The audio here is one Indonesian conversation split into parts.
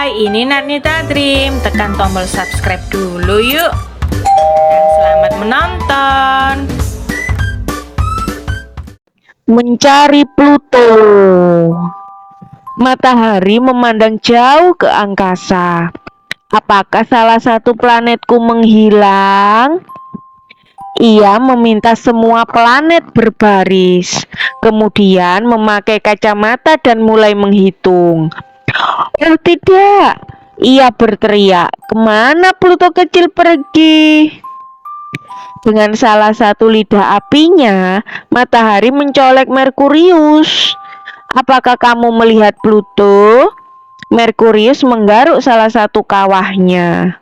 Hai, ini Narnita Dream. Tekan tombol subscribe dulu yuk. Dan selamat menonton. Mencari Pluto. Matahari memandang jauh ke angkasa. Apakah salah satu planetku menghilang? Ia meminta semua planet berbaris, kemudian memakai kacamata dan mulai menghitung. Oh tidak, ia berteriak, kemana Pluto kecil pergi? Dengan salah satu lidah apinya, matahari mencolek Merkurius. Apakah kamu melihat Pluto? Merkurius menggaruk salah satu kawahnya.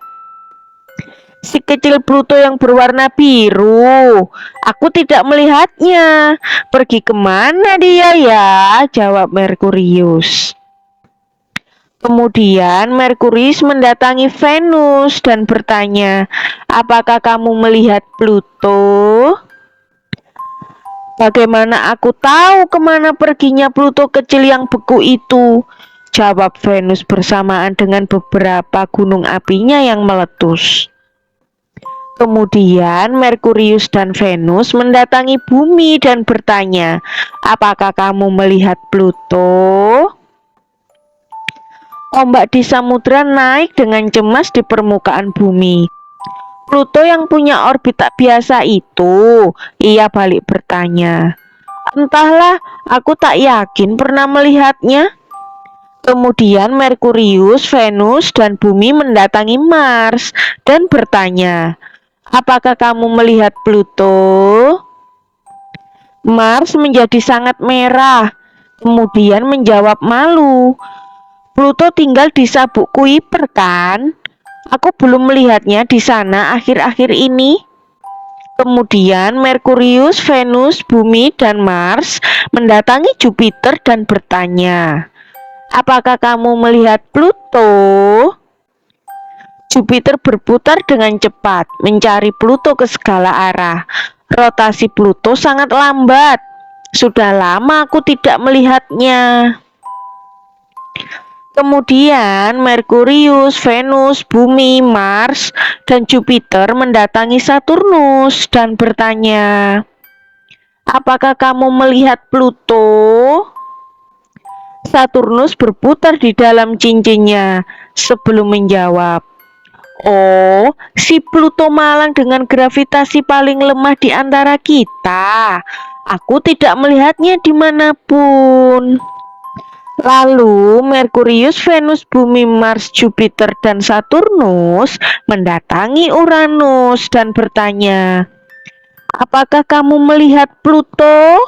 Si kecil Pluto yang berwarna biru. Aku tidak melihatnya. Pergi kemana dia ya? Jawab Merkurius. Kemudian Merkurius mendatangi Venus dan bertanya, apakah kamu melihat Pluto? Bagaimana aku tahu kemana perginya Pluto kecil yang beku itu? Jawab Venus bersamaan dengan beberapa gunung apinya yang meletus. Kemudian Merkurius dan Venus mendatangi bumi dan bertanya, apakah kamu melihat Pluto? Ombak di samudra naik dengan cemas di permukaan bumi. Pluto yang punya orbit tak biasa itu, ia balik bertanya. Entahlah, aku tak yakin pernah melihatnya. Kemudian Merkurius, Venus, dan bumi mendatangi Mars dan bertanya, apakah kamu melihat Pluto? Mars menjadi sangat merah, kemudian menjawab malu. Pluto tinggal di sabuk Kuiper kan? Aku belum melihatnya di sana akhir-akhir ini. Kemudian Merkurius, Venus, Bumi, dan Mars mendatangi Jupiter dan bertanya, apakah kamu melihat Pluto? Jupiter berputar dengan cepat, mencari Pluto ke segala arah. Rotasi Pluto sangat lambat. Sudah lama aku tidak melihatnya. Kemudian Merkurius, Venus, Bumi, Mars, dan Jupiter mendatangi Saturnus dan bertanya, apakah kamu melihat Pluto? Saturnus berputar di dalam cincinnya sebelum menjawab, oh, si Pluto malang dengan gravitasi paling lemah di antara kita. Aku tidak melihatnya dimanapun. Lalu Merkurius, Venus, Bumi, Mars, Jupiter, dan Saturnus mendatangi Uranus dan bertanya, apakah kamu melihat Pluto?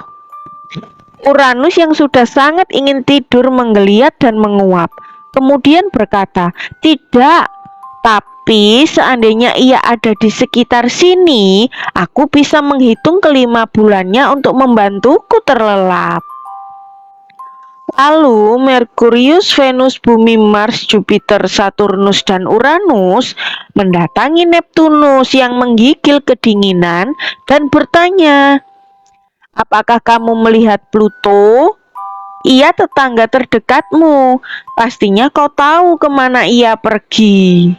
Uranus yang sudah sangat ingin tidur menggeliat dan menguap. Kemudian berkata, tidak, tapi seandainya ia ada di sekitar sini, aku bisa menghitung kelima bulannya untuk membantuku terlelap. Lalu Merkurius, Venus, Bumi, Mars, Jupiter, Saturnus, dan Uranus mendatangi Neptunus yang menggigil kedinginan dan bertanya, apakah kamu melihat Pluto? Ia tetangga terdekatmu, pastinya kau tahu kemana ia pergi.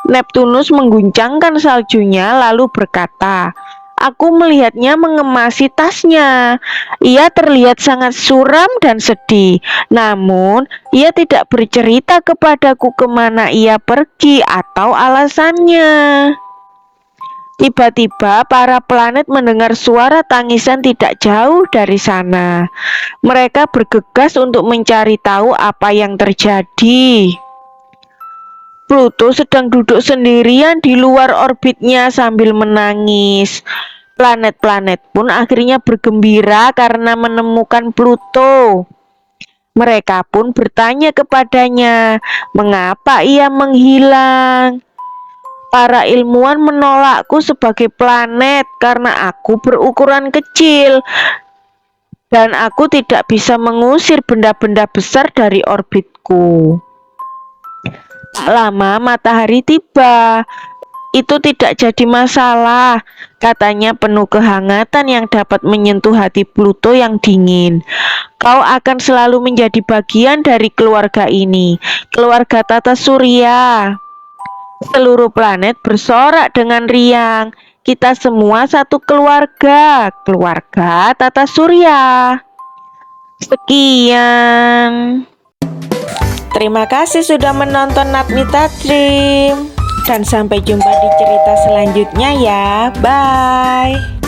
Neptunus mengguncangkan saljunya lalu berkata, aku melihatnya mengemasi tasnya. Ia terlihat sangat suram dan sedih. Namun, ia tidak bercerita kepadaku kemana ia pergi atau alasannya. Tiba-tiba para planet mendengar suara tangisan tidak jauh dari sana. Mereka bergegas untuk mencari tahu apa yang terjadi. Pluto sedang duduk sendirian di luar orbitnya sambil menangis. Planet-planet pun akhirnya bergembira karena menemukan Pluto. Mereka pun bertanya kepadanya, mengapa ia menghilang? Para ilmuwan menolakku sebagai planet karena aku berukuran kecil dan aku tidak bisa mengusir benda-benda besar dari orbitku. Tak lama matahari tiba. itu tidak jadi masalah. Katanya penuh kehangatan yang dapat menyentuh hati Pluto yang dingin. Kau akan selalu menjadi bagian dari keluarga ini, keluarga tata surya. Seluruh planet bersorak dengan riang. Kita semua satu keluarga, keluarga tata surya. Sekian. Terima kasih sudah menonton Natmita Dream. Dan sampai jumpa di cerita selanjutnya ya. Bye.